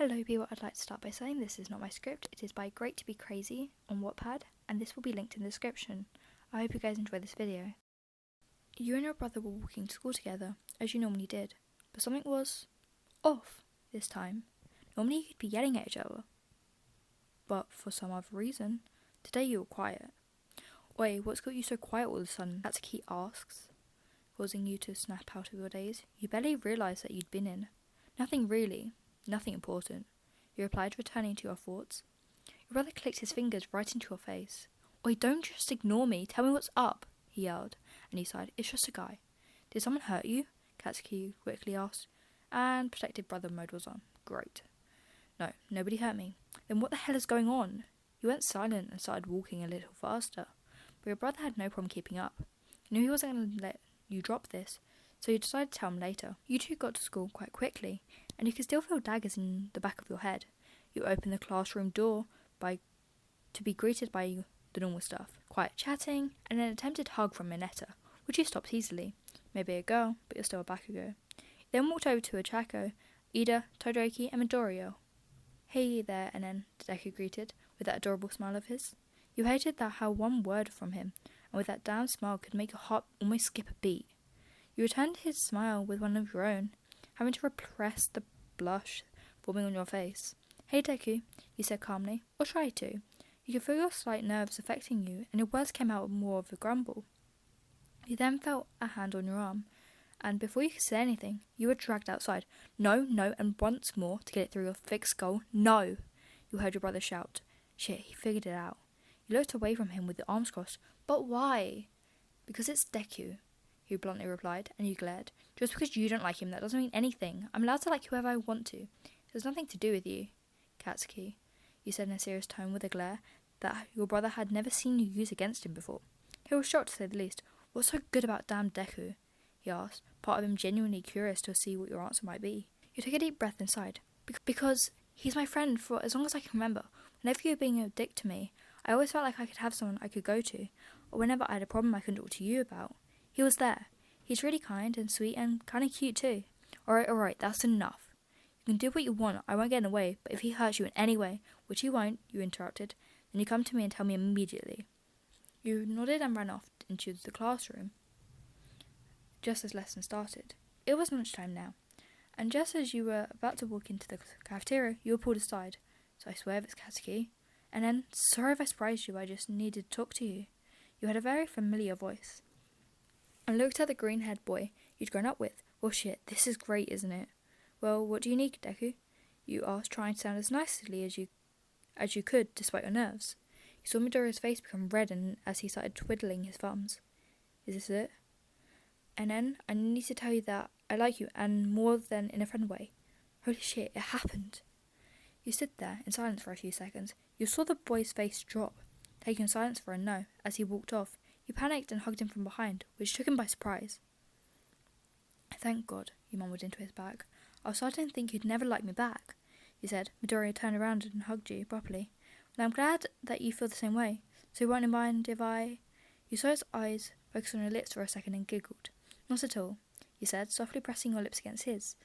Hello people, I'd like to start by saying this is not my script. It is by Great to Be Crazy on Wattpad, and this will be linked in the description. I hope you guys enjoy this video. You and your brother were walking to school together, as you normally did, but something was off this time. Normally you'd be yelling at each other, but for some other reason, today you were quiet. Oi, what's got you so quiet all of a sudden? Katsuki asks, causing you to snap out of your daze. You barely realised that you'd been in. Nothing really. Nothing important, you replied, returning to your thoughts. Your brother clicked his fingers right into your face. Oi, don't just ignore me, tell me what's up, he yelled, and he sighed. It's just a guy. Did someone hurt you? Katsuki quickly asked, and protective brother mode was on. Great. No, nobody hurt me. Then what the hell is going on? You went silent and started walking a little faster, but your brother had no problem keeping up. He knew he wasn't going to let you drop this, so you decided to tell him later. You two got to school quite quickly, and you could still feel daggers in the back of your head. You opened the classroom door to be greeted by the normal stuff, quiet chatting, and an attempted hug from Mineta, which you stopped easily. Maybe a girl, but you're still a Bakugo. You then walked over to Ochako, Ida, Todoroki, and Midoriya. Hey there, and then Deku greeted, with that adorable smile of his. You hated that how one word from him, and with that damn smile could make your heart almost skip a beat. You returned his smile with one of your own, having to repress the blush forming on your face. Hey Deku, you said calmly, or tried to. You could feel your slight nerves affecting you, and your words came out more of a grumble. You then felt a hand on your arm, and before you could say anything, you were dragged outside. No, and once more to get it through your thick skull. No! You heard your brother shout. Shit, he figured it out. You looked away from him with your arms crossed. But why? Because it's Deku, he bluntly replied, and you glared. Just because you don't like him, that doesn't mean anything. I'm allowed to like whoever I want to. It has nothing to do with you. Katsuki, you said in a serious tone with a glare that your brother had never seen you use against him before. He was shocked to say the least. What's so good about damn Deku? He asked, part of him genuinely curious to see what your answer might be. You took a deep breath and sighed. Because he's my friend for as long as I can remember. Whenever you were being a dick to me, I always felt like I could have someone I could go to, or whenever I had a problem I could talk to you about. He was there. He's really kind and sweet and kind of cute too. Alright, that's enough. You can do what you want, I won't get in the way, but if he hurts you in any way, which he won't, you interrupted, then you come to me and tell me immediately. You nodded and ran off into the classroom, just as lesson started. It was lunchtime now, and just as you were about to walk into the cafeteria, you were pulled aside. So I swear it's Katsuki. And then, sorry if I surprised you, I just needed to talk to you. You had a very familiar voice. I looked at the green-haired boy you'd grown up with. Well shit, this is great, isn't it? Well, what do you need, Deku? You asked, trying to sound as nicely as you could, despite your nerves. You saw Midoriya's face become red as he started twiddling his thumbs. Is this it? And then, I need to tell you that I like you, and more than in a friend way. Holy shit, it happened. You stood there in silence for a few seconds. You saw the boy's face drop, taking silence for a no. As he walked off, you panicked and hugged him from behind, which took him by surprise. Thank God, you mumbled into his back. I was starting to think you'd never like me back, you said. Midoriya turned around and hugged you properly. Well, I'm glad that you feel the same way, so you won't mind if I... You saw his eyes focus on your lips for a second and giggled. Not at all, you said, softly pressing your lips against his.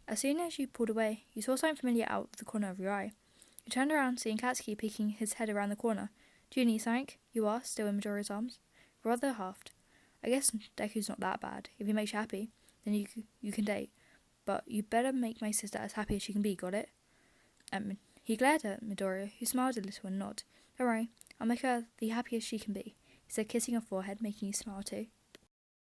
As soon as you pulled away, you saw something familiar out of the corner of your eye. You turned around, seeing Katsuki peeking his head around the corner. Do you need something? You asked, still in Midoriya's arms. Rather huffed. I guess Deku's not that bad. If he makes you happy, then you can date. But you better make my sister as happy as she can be, got it? He glared at Midoriya, who smiled a little and nodded. Don't worry, I'll make her the happiest she can be, he said, kissing her forehead, making you smile too.